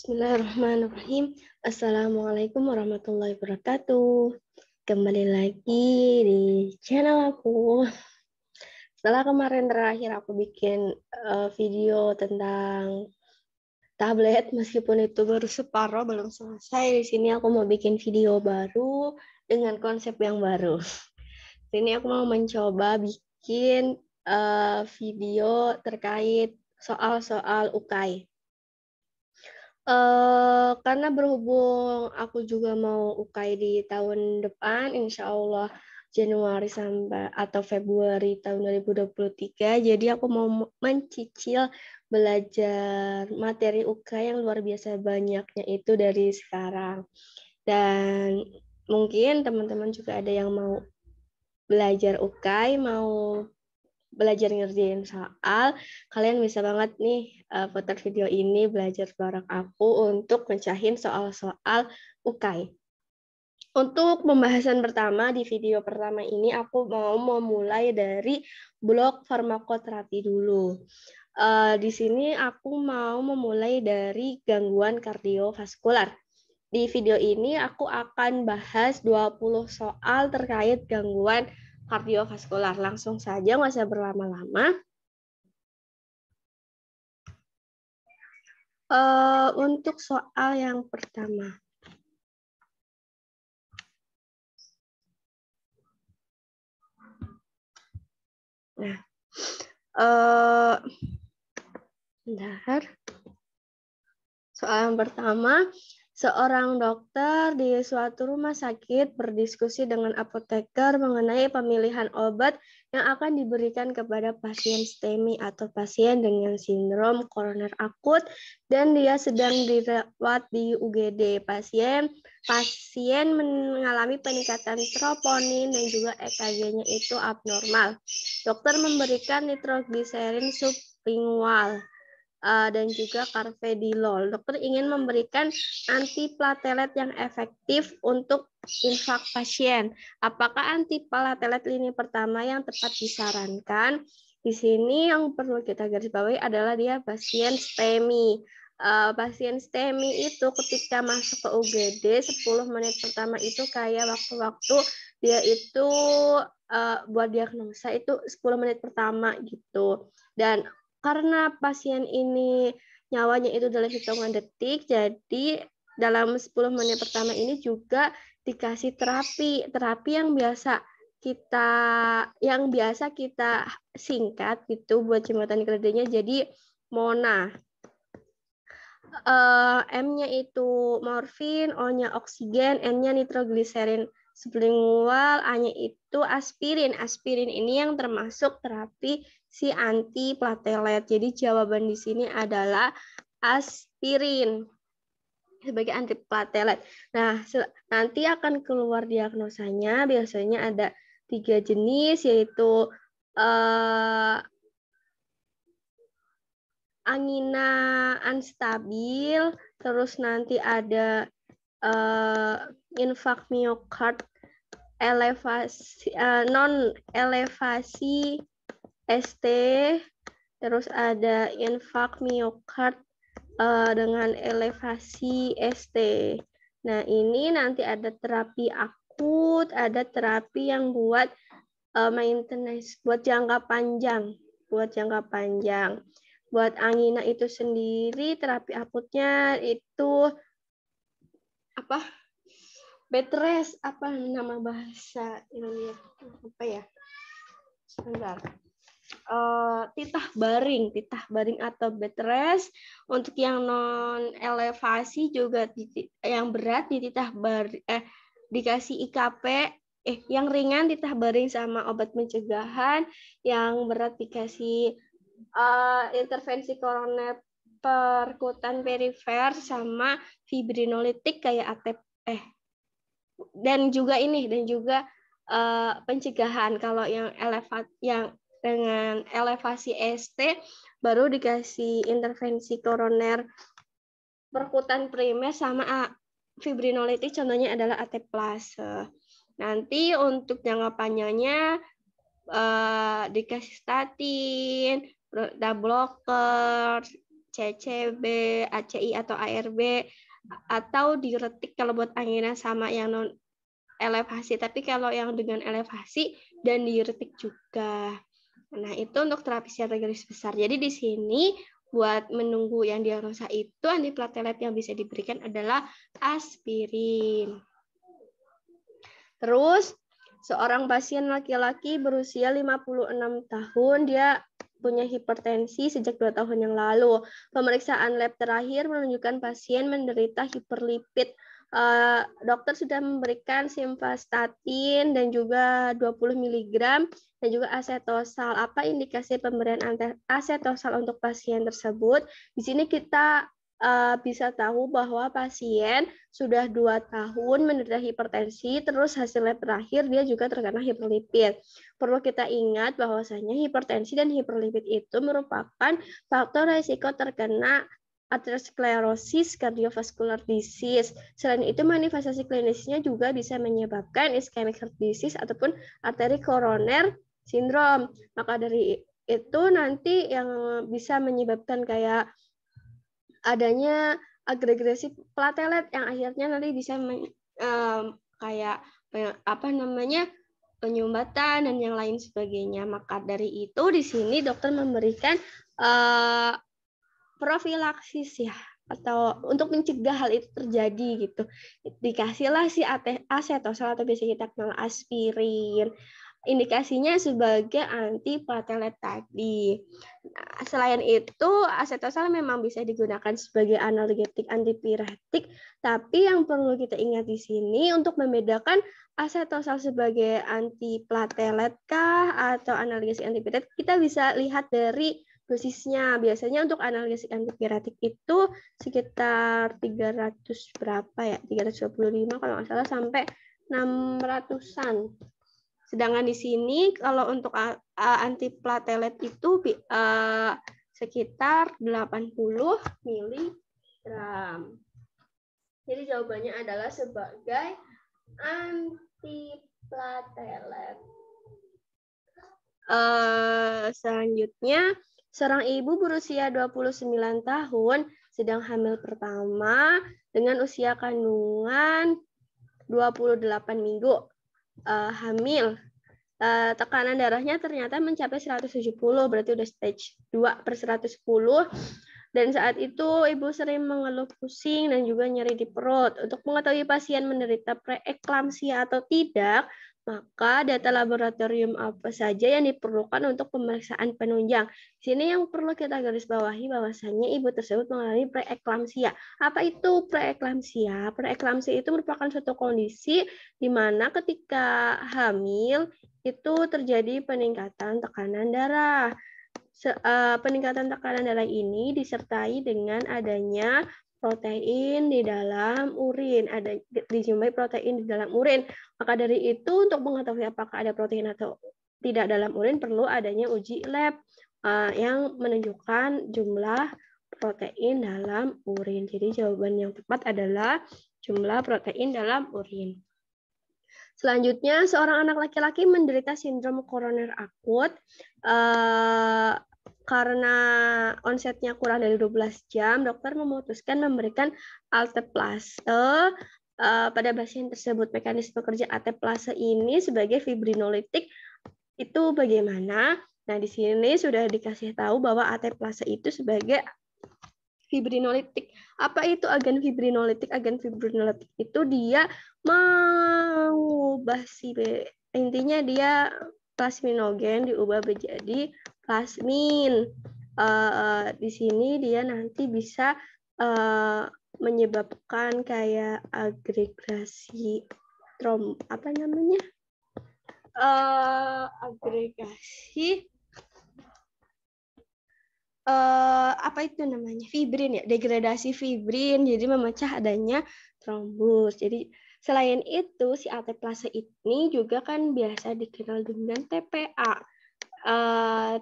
Bismillahirrahmanirrahim. Assalamualaikum warahmatullahi wabarakatuh. Kembali lagi di channel aku. Setelah kemarin terakhir aku bikin video tentang tablet, meskipun itu baru separuh, belum selesai. Di sini aku mau bikin video baru dengan konsep yang baru. Di sini aku mau mencoba bikin video terkait soal-soal UKAI. Karena berhubung aku juga mau UKAI di tahun depan, insya Allah Januari sampai atau Februari tahun 2023, jadi aku mau mencicil belajar materi UKAI yang luar biasa banyaknya itu dari sekarang. Dan mungkin teman-teman juga ada yang mau belajar UKAI, mau belajar ngerjain soal, kalian bisa banget nih putar video ini belajar bareng aku untuk mencahin soal-soal UKAI. Untuk pembahasan pertama di video pertama ini aku mau memulai dari blok farmakoterapi dulu. Di sini aku mau memulai dari gangguan kardiovaskular. Di video ini aku akan bahas 20 soal terkait gangguan kardiovaskular. Langsung saja, nggak usah berlama-lama. Untuk soal yang pertama. Nah, bentar. Soal yang pertama, seorang dokter di suatu rumah sakit berdiskusi dengan apoteker mengenai pemilihan obat yang akan diberikan kepada pasien STEMI atau pasien dengan sindrom koroner akut dan dia sedang dirawat di UGD. Pasien mengalami peningkatan troponin dan juga EKG-nya itu abnormal. Dokter memberikan nitrogliserin sublingual dan juga carvedilol. Dokter ingin memberikan antiplatelet yang efektif untuk infak pasien. Apakah antiplatelet lini pertama yang tepat disarankan? Di sini yang perlu kita garis bawahi adalah dia pasien STEMI. Pasien STEMI itu ketika masuk ke UGD 10 menit pertama itu kayak waktu-waktu dia itu buat diagnosa itu 10 menit pertama gitu. Dan karena pasien ini nyawanya itu dalam hitungan detik, jadi dalam 10 menit pertama ini juga dikasih terapi yang biasa kita singkat gitu buat jembatan kreditnya jadi MONA. M-nya itu morfin, O-nya oksigen, N-nya nitrogliserin sublingual, A-nya itu aspirin. Aspirin ini yang termasuk terapi si antiplatelet. Jadi jawaban di sini adalah aspirin sebagai antiplatelet. Nah, nanti akan keluar diagnosanya. Biasanya ada 3 jenis, yaitu angina unstabil, terus nanti ada infak miokard elevasi non elevasi ST, terus ada infak miokard dengan elevasi ST. Nah, ini nanti ada terapi akut, ada terapi yang buat maintenance, buat jangka panjang, Buat angina itu sendiri, terapi akutnya itu apa? Bed rest, apa nama bahasa Indonesia? Apa ya? Sebentar. Titah baring atau bed rest. Untuk yang non elevasi juga yang berat dititah baring, dikasih IKP, yang ringan titah baring sama obat pencegahan, yang berat dikasih intervensi koroner perkutan perifer sama fibrinolitik kayak dan juga pencegahan. Kalau yang dengan elevasi ST baru dikasih intervensi koroner perkutan primer sama fibrinolitik, contohnya adalah ateplase. Nanti untuk jangka panjangnya dikasih statin, beta blocker, CCB, ACI atau ARB, atau diuretik kalau buat angina sama yang non elevasi. Tapi kalau yang dengan elevasi dan diuretik juga. Nah, itu untuk terapi secara garis besar. Jadi di sini buat menunggu yang diagnosa itu antiplatelet yang bisa diberikan adalah aspirin. Terus seorang pasien laki-laki berusia 56 tahun, dia punya hipertensi sejak 2 tahun yang lalu. Pemeriksaan lab terakhir menunjukkan pasien menderita hiperlipid. Dokter sudah memberikan simvastatin dan juga 20 mg dan juga asetosal. Apa indikasi pemberian asetosal untuk pasien tersebut? Di sini kita bisa tahu bahwa pasien sudah 2 tahun menderita hipertensi, terus hasil lab terakhir dia juga terkena hiperlipid. Perlu kita ingat bahwasanya hipertensi dan hiperlipid itu merupakan faktor risiko terkena aterosklerosis kardiovaskular disease. Selain itu, manifestasi klinisnya juga bisa menyebabkan ischemic heart disease ataupun arteri koroner sindrom. Maka dari itu nanti yang bisa menyebabkan kayak adanya agregasi platelet yang akhirnya nanti bisa kayak apa namanya penyumbatan dan yang lain sebagainya. Maka dari itu di sini dokter memberikan profilaksis ya, atau untuk mencegah hal itu terjadi gitu. Dikasihlah si asetosal atau biasa kita kenal aspirin. Indikasinya sebagai antiplatelet tadi. Nah, selain itu, asetosal memang bisa digunakan sebagai analgetik antipiretik, tapi yang perlu kita ingat di sini untuk membedakan asetosal sebagai antiplatelet kah atau analgesik antipiretik, kita bisa lihat dari dosisnya. Biasanya untuk analgesik antipiretik itu sekitar 300 berapa ya? 325 kalau nggak salah sampai 600-an. Sedangkan di sini kalau untuk antiplatelet itu sekitar 80 mg. Jadi jawabannya adalah sebagai antiplatelet. Selanjutnya, seorang ibu berusia 29 tahun sedang hamil pertama dengan usia kandungan 28 minggu. Hamil. Tekanan darahnya ternyata mencapai 170, berarti udah stage 2/110. Dan saat itu ibu sering mengeluh pusing dan juga nyeri di perut. Untuk mengetahui pasien menderita preeklamsia atau tidak, maka data laboratorium apa saja yang diperlukan untuk pemeriksaan penunjang. Di sini yang perlu kita garis bawahi bahwasannya ibu tersebut mengalami preeklamsia. Apa itu preeklamsia? Preeklamsia itu merupakan suatu kondisi di mana ketika hamil itu terjadi peningkatan tekanan darah. Peningkatan tekanan darah ini disertai dengan adanya protein di dalam urin, ada dijumpai protein di dalam urin. Maka dari itu untuk mengetahui apakah ada protein atau tidak dalam urin perlu adanya uji lab yang menunjukkan jumlah protein dalam urin. Jadi jawaban yang tepat adalah jumlah protein dalam urin. Selanjutnya, seorang anak laki-laki menderita sindrom koroner akut karena onsetnya kurang dari 12 jam, dokter memutuskan memberikan alteplase pada pasien tersebut. Mekanisme kerja alteplase ini sebagai fibrinolitik itu bagaimana? Nah, di sini sudah dikasih tahu bahwa alteplase itu sebagai fibrinolitik. Apa itu agen fibrinolitik? Agen fibrinolitik itu dia mengubah intinya dia plasminogen diubah menjadi plasmin. Di sini dia nanti bisa menyebabkan kayak agregasi agregasi apa itu namanya, fibrin ya, degradasi fibrin, jadi memecah adanya trombus. Jadi selain itu si alteplase ini juga kan biasa dikenal dengan TPA,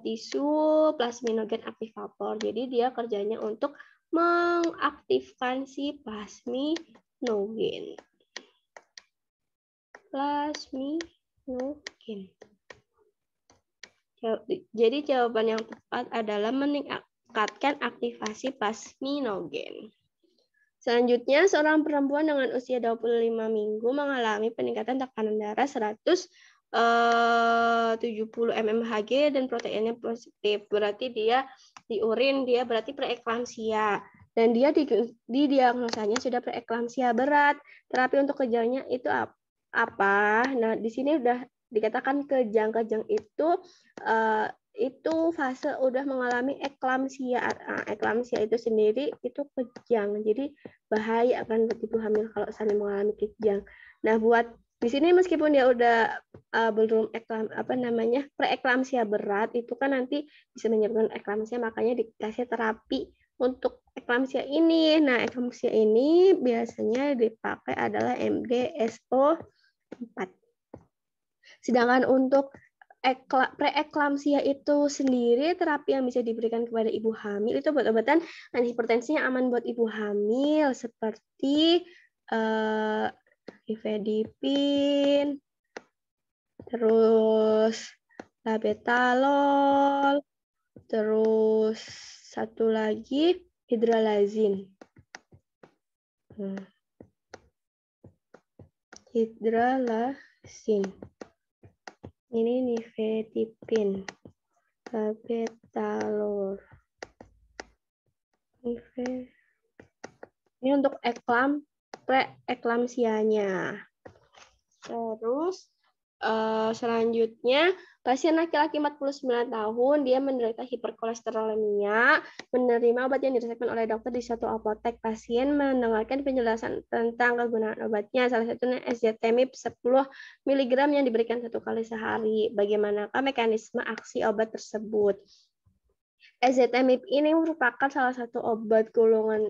tisu plasminogen aktivator. Jadi dia kerjanya untuk mengaktifkan si plasminogen. Jadi jawaban yang tepat adalah meningkatkan aktivasi plasminogen. Selanjutnya, seorang perempuan dengan usia 25 minggu mengalami peningkatan tekanan darah 170 mmHg dan proteinnya positif. Berarti dia di urin dia berarti preeklamsia. Dan dia didiagnosanya sudah preeklamsia berat. Terapi untuk kejangnya itu apa? Nah, di sini udah dikatakan kejang-kejang itu fase udah mengalami eklamsia. Eklamsia itu sendiri itu kejang. Jadi bahaya akan buat ibu hamil kalau sampai mengalami kejang. Nah, buat di sini meskipun dia udah belum preeklamsia berat, itu kan nanti bisa menyebabkan eklamsia, makanya dikasih terapi untuk eklamsia ini. Nah, eklamsia ini biasanya dipakai adalah MDSO4. Sedangkan untuk preeklamsia itu sendiri, terapi yang bisa diberikan kepada ibu hamil itu obat-obatan antihipertensi yang aman buat ibu hamil seperti nifedipin, terus labetalol, terus satu lagi hidralazin. Hidralazin. Ini nifedipin, labetalol. Ini untuk preeklamsianya. Terus selanjutnya pasien laki-laki 49 tahun, dia menderita hiperkolesterolemia, menerima obat yang diresepkan oleh dokter di suatu apotek. Pasien mendengarkan penjelasan tentang kegunaan obatnya, salah satunya ezetimibe 10 mg yang diberikan 1 kali sehari. Bagaimanakah mekanisme aksi obat tersebut? Ezetimibe ini merupakan salah satu obat golongan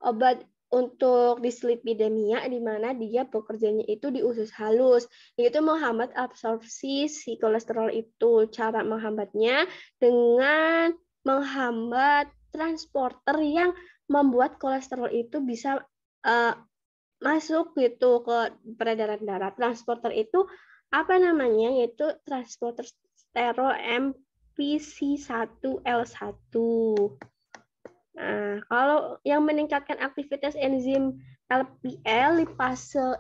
obat untuk dislipidemia, di mana dia bekerjanya itu di usus halus, yaitu menghambat absorpsi si kolesterol itu. Cara menghambatnya dengan menghambat transporter yang membuat kolesterol itu bisa masuk gitu ke peredaran darah. Transporter itu apa namanya? Yaitu transporter sterol MPC1L1. Nah, kalau yang meningkatkan aktivitas enzim LPL,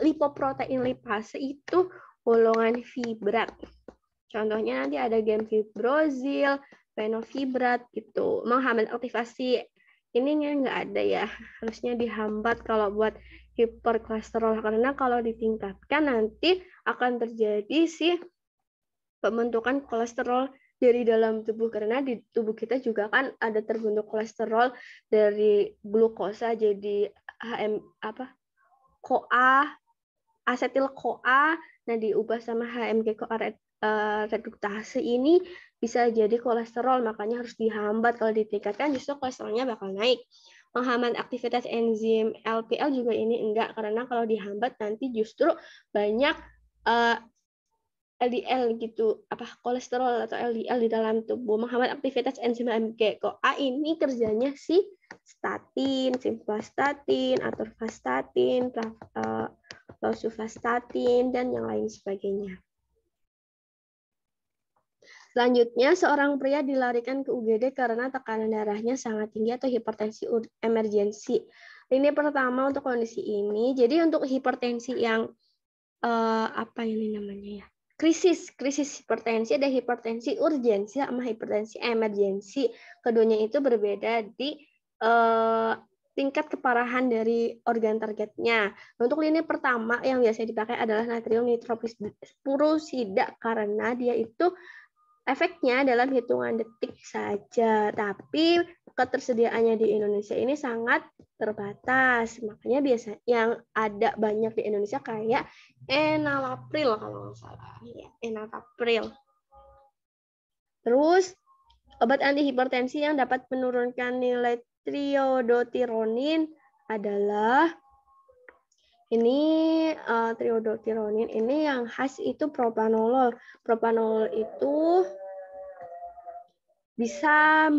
lipoprotein lipase itu golongan fibrat. Contohnya nanti ada gemfibrozil, fenofibrat gitu. Menghambat aktivasi ininya nggak ada ya. Harusnya dihambat kalau buat hiperkolesterol, karena kalau ditingkatkan nanti akan terjadi sih pembentukan kolesterol dari dalam tubuh, karena di tubuh kita juga kan ada terbentuk kolesterol dari glukosa jadi CoA, asetil CoA, nah diubah sama HMG CoA reduktase, ini bisa jadi kolesterol, makanya harus dihambat. Kalau ditingkatkan justru kolesterolnya bakal naik. Menghambat aktivitas enzim LPL juga ini enggak, karena kalau dihambat nanti justru banyak LDL gitu, kolesterol atau LDL di dalam tubuh. Menghambat aktivitas enzim HMG CoA ini kerjanya si statin, simvastatin, atorvastatin, rosuvastatin, dan yang lain sebagainya. Selanjutnya, seorang pria dilarikan ke UGD karena tekanan darahnya sangat tinggi atau hipertensi emergensi. Ini pertama untuk kondisi ini. Jadi untuk hipertensi yang apa ini namanya ya? Krisis hipertensi, ada hipertensi urgensi sama hipertensi emergensi. Keduanya itu berbeda di tingkat keparahan dari organ targetnya. Untuk lini pertama yang biasa dipakai adalah natrium nitrofusida, karena dia itu efeknya dalam hitungan detik saja, tapi ketersediaannya di Indonesia ini sangat terbatas. Makanya biasa yang ada banyak di Indonesia kayak enalapril kalau nggak salah. Ya, enalapril. Terus obat antihipertensi yang dapat menurunkan nilai triodotironin adalah ini triodotironin ini yang khas itu propanolol. Propanolol itu bisa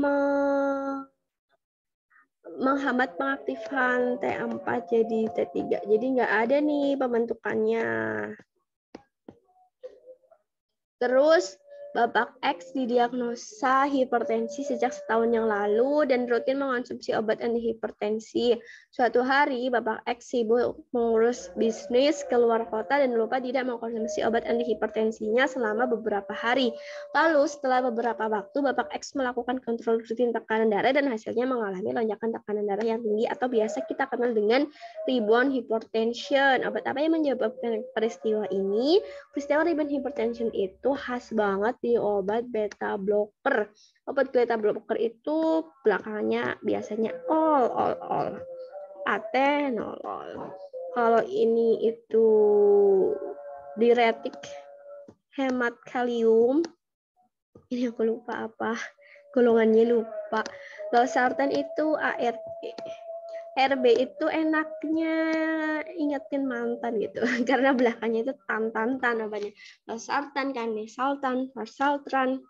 menghambat pengaktifan T4 jadi T3. Jadi nggak ada nih pembentukannya. Terus Bapak X didiagnosa hipertensi sejak setahun yang lalu dan rutin mengonsumsi obat anti hipertensi. Suatu hari, Bapak X sibuk mengurus bisnis keluar kota dan lupa tidak mengkonsumsi obat anti hipertensinya selama beberapa hari. Lalu, setelah beberapa waktu, Bapak X melakukan kontrol rutin tekanan darah dan hasilnya mengalami lonjakan tekanan darah yang tinggi atau biasa kita kenal dengan rebound hypertension. Obat apa yang menyebabkan peristiwa ini? Peristiwa rebound hypertension itu khas banget di obat beta blocker. Obat beta blocker itu belakangnya biasanya all. Atenolol. Kalau ini itu diuretik hemat kalium. Ini aku lupa apa. Golongannya lupa. Losartan itu ARB. RB itu enaknya ingetin mantan gitu. Karena belakangnya itu tan namanya. Losartan, kanesaltan, varsaltran.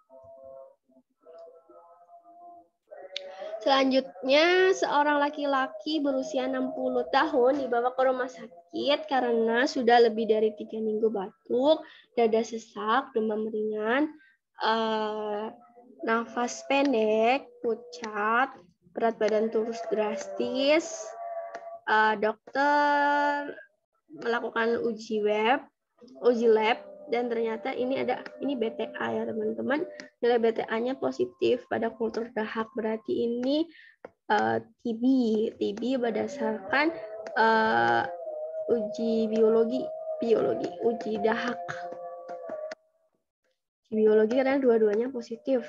Selanjutnya, seorang laki-laki berusia 60 tahun dibawa ke rumah sakit karena sudah lebih dari 3 minggu batuk, dada sesak, demam ringan, nafas pendek, pucat, berat badan turun drastis. Dokter melakukan uji lab, dan ternyata ini BTA ya teman-teman. Nilai BTA-nya positif pada kultur dahak, berarti ini TB berdasarkan uji biologi uji dahak biologi karena dua-duanya positif.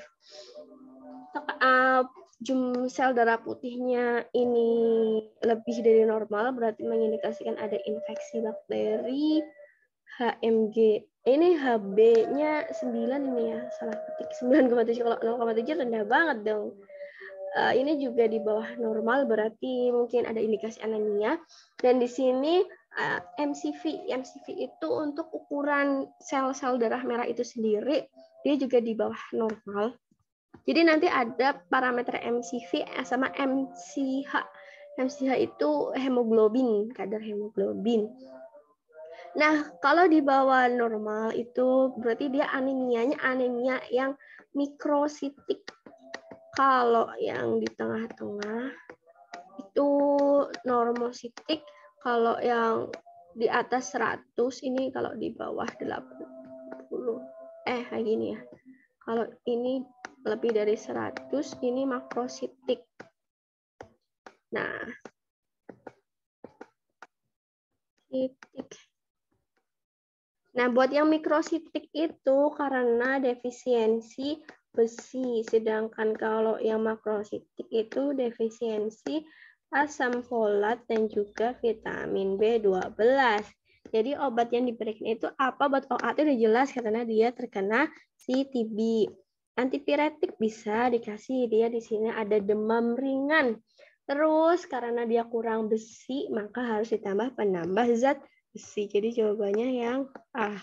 Sel darah putihnya ini lebih dari normal, berarti mengindikasikan ada infeksi bakteri. HMG ini HB-nya 9 ini ya, salah ketik 9,7, kalau 0,7 rendah banget dong. Ini juga di bawah normal, berarti mungkin ada indikasi anemia. Dan di sini MCV itu untuk ukuran sel-sel darah merah itu sendiri, dia juga di bawah normal. Jadi nanti ada parameter MCV sama MCH. MCH itu hemoglobin, kadar hemoglobin. Nah, kalau di bawah normal itu berarti dia anemianya anemia yang mikrositik. Kalau yang di tengah-tengah itu normositik. Kalau yang di atas 100 ini, kalau di bawah 80. Kayak gini ya. Kalau ini lebih dari 100, ini makrositik. Nah, buat yang mikrositik itu karena defisiensi besi, sedangkan kalau yang makrositik itu defisiensi asam folat dan juga vitamin B12. Jadi obat yang diberikan itu apa? Obat OA itu udah jelas karena dia terkena si TB. Antipiretik bisa dikasih, dia di sini ada demam ringan. Terus karena dia kurang besi, maka harus ditambah penambah zat besi. Jadi jawabannya yang A.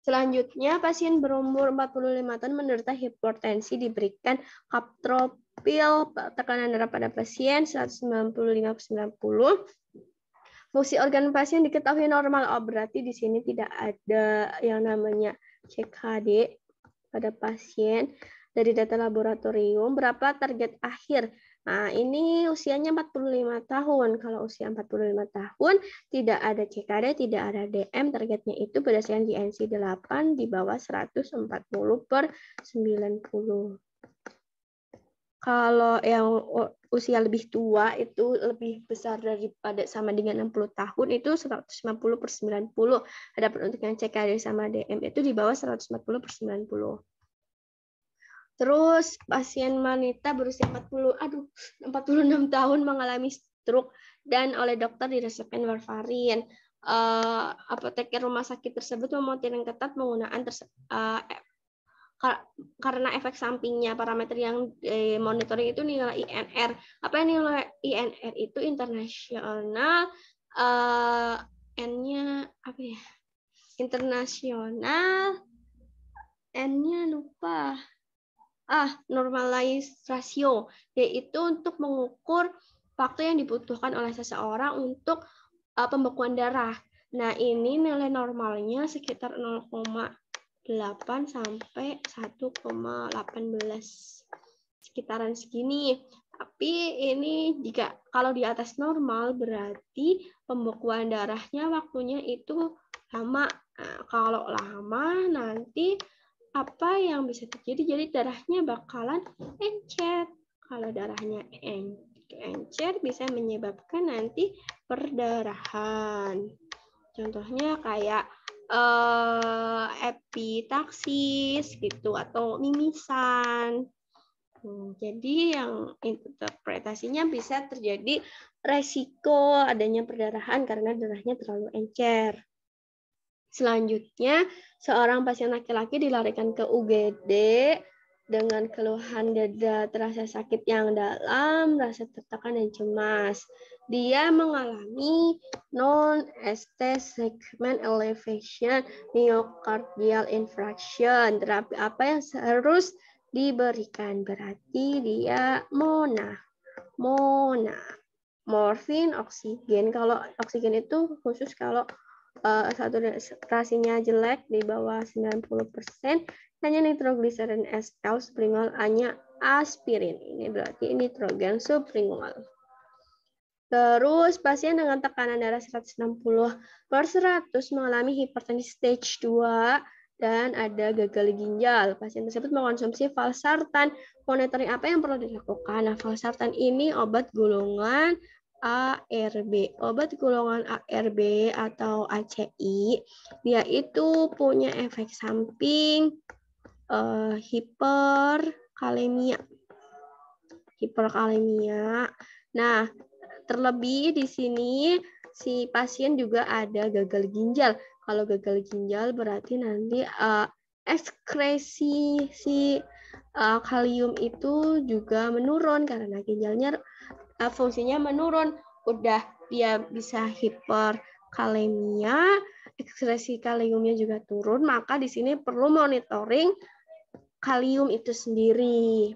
Selanjutnya, pasien berumur 45 tahun menderita hipertensi diberikan kaptropil, tekanan darah pada pasien 195/90. Fungsi organ pasien diketahui normal. Oh, berarti di sini tidak ada yang namanya CKD pada pasien. Dari data laboratorium, berapa target akhir? Nah, ini usianya 45 tahun. Kalau usia 45 tahun, tidak ada CKD, tidak ada DM. Targetnya itu berdasarkan GNC 8 di bawah 140/90. Kalau yang usia lebih tua itu lebih besar daripada sama dengan 60 tahun itu 150/90. Adapun untuk yang CKD sama DM itu di bawah 140/90. Terus pasien wanita berusia 46 tahun mengalami stroke dan oleh dokter diresepkan warfarin. Apoteker rumah sakit tersebut memonitor ketat penggunaan karena efek sampingnya. Parameter yang monitoring itu nilai INR. Apa yang nilai INR itu internasional, N-nya apa ya? Internasional, N-nya lupa. Normalized ratio, yaitu untuk mengukur waktu yang dibutuhkan oleh seseorang untuk pembekuan darah. Nah, ini nilai normalnya sekitar 0,7 8 sampai 1,18. Sekitaran segini. Tapi ini jika kalau di atas normal berarti pembekuan darahnya waktunya itu lama. Nah, kalau lama nanti apa yang bisa terjadi? Jadi darahnya bakalan encer. Kalau darahnya encer bisa menyebabkan nanti perdarahan. Contohnya kayak epitaksis gitu atau mimisan. Jadi yang interpretasinya bisa terjadi resiko adanya perdarahan karena darahnya terlalu encer. Selanjutnya, seorang pasien laki-laki dilarikan ke UGD dengan keluhan dada terasa sakit yang dalam, rasa tertekan dan cemas. Dia mengalami non-ST segment elevation myocardial infarction. Terapi apa yang harus diberikan? Berarti dia MONA. Morfin, oksigen. Kalau oksigen itu khusus kalau saturasinya jelek di bawah 90%, hanya nitrogliserin SL sublingual hanya aspirin. Ini berarti nitrogen sublingual. Terus pasien dengan tekanan darah 160/100 mengalami hipertensi stage 2 dan ada gagal ginjal. Pasien tersebut mengkonsumsi valsartan. Monitoring apa yang perlu dilakukan? Nah, valsartan ini obat golongan ARB. Obat golongan ARB atau ACI, dia itu punya efek samping hiperkalemia. Nah, terlebih di sini si pasien juga ada gagal ginjal. Kalau gagal ginjal berarti nanti ekskresi si kalium itu juga menurun karena ginjalnya fungsinya menurun. Udah dia bisa hiperkalemia, ekskresi kaliumnya juga turun, maka di sini perlu monitoring kalium itu sendiri.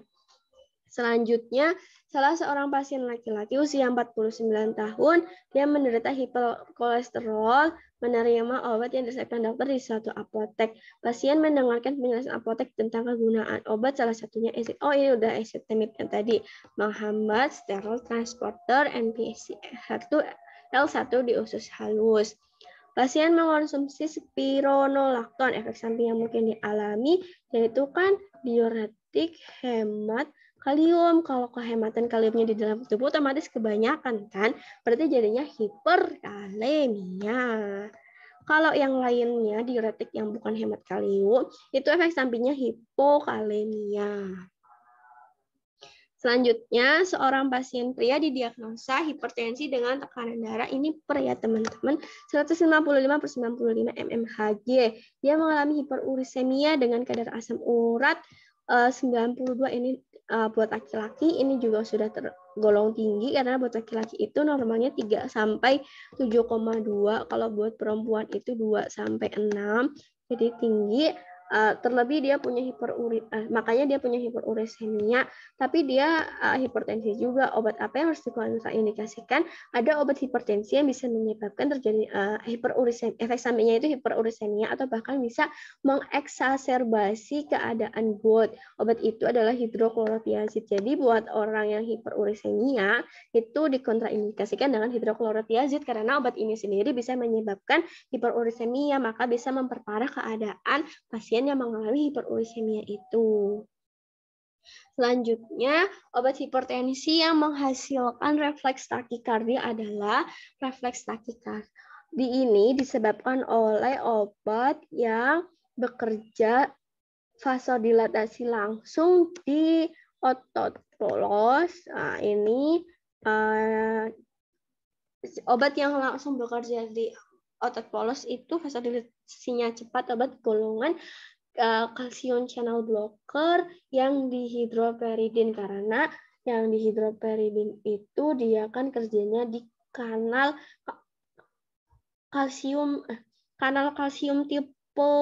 Selanjutnya, salah seorang pasien laki-laki usia 49 tahun, dia menderita hiperkolesterol, menerima obat yang diresepkan dokter di suatu apotek. Pasien mendengarkan penjelasan apotek tentang kegunaan obat, salah satunya oh ini udah ezetimibe yang tadi, menghambat sterol transporter NPC1L1 di usus halus. Pasien mengkonsumsi spironolakton, efek samping yang mungkin dialami yaitu kan diuretik, hemat kalium. Kalau kehematan kaliumnya di dalam tubuh otomatis kebanyakan kan, berarti jadinya hiperkalemia. Kalau yang lainnya diuretik yang bukan hemat kalium, itu efek sampingnya hipokalemia. Selanjutnya, seorang pasien pria didiagnosa hipertensi dengan tekanan darah, ini pria teman-teman, 155/95 mmHg. Dia mengalami hiperurisemia dengan kadar asam urat 92, ini buat laki-laki ini juga sudah tergolong tinggi karena buat laki-laki itu normalnya 3 sampai 7,2, kalau buat perempuan itu 2 sampai 6. Jadi tinggi. Terlebih dia punya makanya dia punya hiperurisemia, tapi dia hipertensi juga. Obat apa yang harus dikontraindikasikan? Ada obat hipertensi yang bisa menyebabkan terjadi hiperurisemia, efek sampingnya itu hiperurisemia atau bahkan bisa mengeksaserbasi keadaan GOUT. Obat itu adalah hidroklorotiazid. Jadi buat orang yang hiperurisemia itu dikontraindikasikan dengan hidroklorotiazid karena obat ini sendiri bisa menyebabkan hiperurisemia, maka bisa memperparah keadaan pasien yang mengalami hiperurisemia itu. Selanjutnya, obat hipertensi yang menghasilkan refleks takikardia adalah refleks takikardia. Ini disebabkan oleh obat yang bekerja vasodilatasi langsung di otot polos. Nah, ini obat yang langsung bekerja di otot polos itu vasodilatasinya cepat, obat golongan kalsium channel blocker yang dihidroperidin, karena yang dihidroperidin itu dia kan kerjanya di kanal kalsium tipe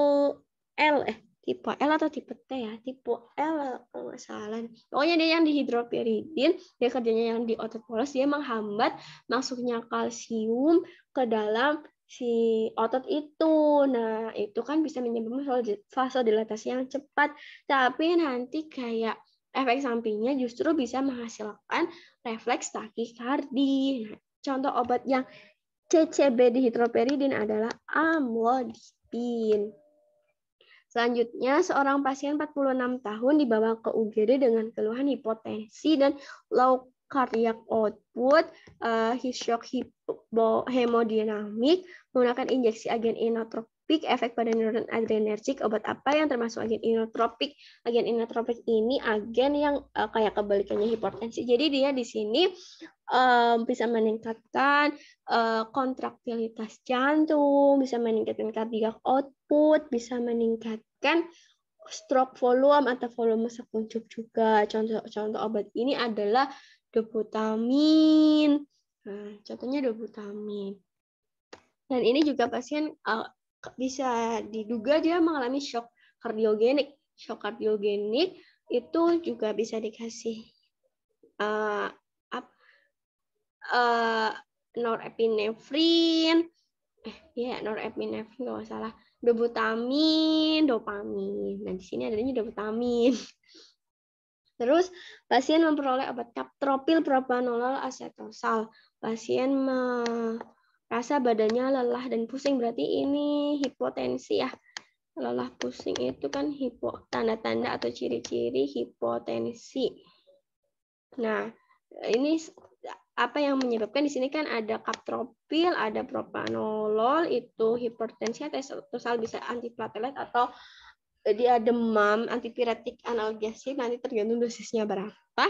L tipe L atau tipe T ya, tipe L kalau nggak salah. Pokoknya dia yang dihidroperidin, dia kerjanya yang di otot polos, dia menghambat masuknya kalsium ke dalam si otot itu. Nah, itu kan bisa menyebabkan vasodilatasi yang cepat, tapi nanti kayak efek sampingnya justru bisa menghasilkan refleks takikardi. Nah, contoh obat yang CCB dihidroperidin adalah amlodipin. Selanjutnya, seorang pasien 46 tahun dibawa ke UGD dengan keluhan hipotensi dan low cardiac output, shock hemodinamik, menggunakan injeksi agen inotropik, efek pada neuron adrenergik. Obat apa yang termasuk agen inotropik? Agen inotropik ini agen yang kayak kebalikannya hipertensi. Jadi dia di sini bisa meningkatkan kontraktilitas jantung, bisa meningkatkan cardiac output, bisa meningkatkan stroke volume atau volume sekuncup juga. Contoh obat ini adalah dobutamin. Nah, contohnya dobutamin. Dan ini juga pasien bisa diduga dia mengalami shock kardiogenik. Shock kardiogenik itu juga bisa dikasih norepinefrin, norepinefrin kalau nggak salah, dobutamin, dopamin. Nah, di sini adanya dobutamin. Terus, pasien memperoleh obat kaptropil propranolol asetosal. Pasien merasa badannya lelah dan pusing, berarti ini hipotensi ya. Lelah pusing itu kan tanda-tanda atau ciri-ciri hipotensi. Nah, ini apa yang menyebabkan di sini kan ada kaptropil, ada propranolol, itu hipertensi atau bisa antiplatelet atau dia demam, antipiretik, analgesik, nanti tergantung dosisnya berapa.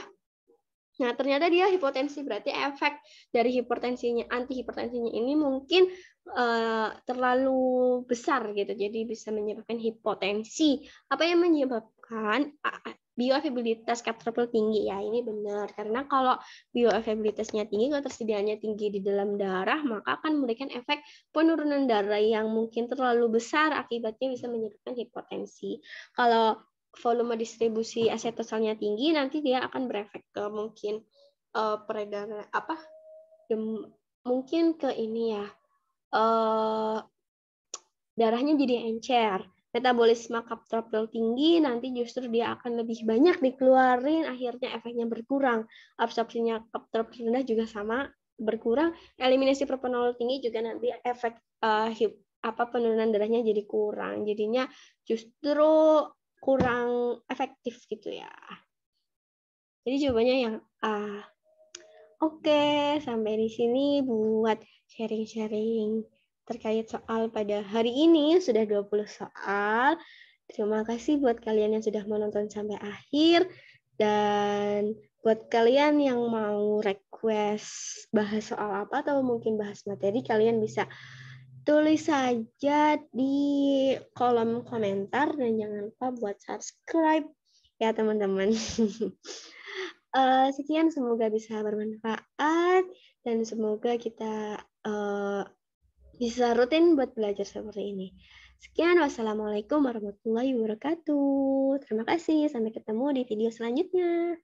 Nah, ternyata dia hipotensi, berarti efek dari antihipertensinya ini mungkin terlalu besar gitu, jadi bisa menyebabkan hipotensi. Apa yang menyebabkan bioavailabilitas kaptropil tinggi? Ya, ini benar, karena kalau bioavailabilitasnya tinggi, ketersediaannya tinggi di dalam darah, maka akan memberikan efek penurunan darah yang mungkin terlalu besar, akibatnya bisa menyebabkan hipotensi. Kalau volume distribusi asetosalnya tinggi, nanti dia akan berefek ke mungkin peredaran mungkin ke ini ya, darahnya jadi encer. Metabolisme kaptropil tinggi, nanti justru dia akan lebih banyak dikeluarin, akhirnya efeknya berkurang. Absorpsinya kaptropil rendah juga sama, berkurang. Eliminasi propranolol tinggi juga nanti efek penurunan darahnya jadi kurang. Jadinya justru kurang efektif gitu ya. Jadi jawabannya yang A. Oke, sampai di sini buat sharing-sharing terkait soal pada hari ini. Sudah 20 soal. Terima kasih buat kalian yang sudah menonton sampai akhir. Dan buat kalian yang mau request bahas soal apa atau mungkin bahas materi, kalian bisa tulis saja di kolom komentar dan jangan lupa buat subscribe ya teman-teman. Sekian, semoga bisa bermanfaat dan semoga kita bisa rutin buat belajar seperti ini. Sekian, wassalamualaikum warahmatullahi wabarakatuh. Terima kasih, sampai ketemu di video selanjutnya.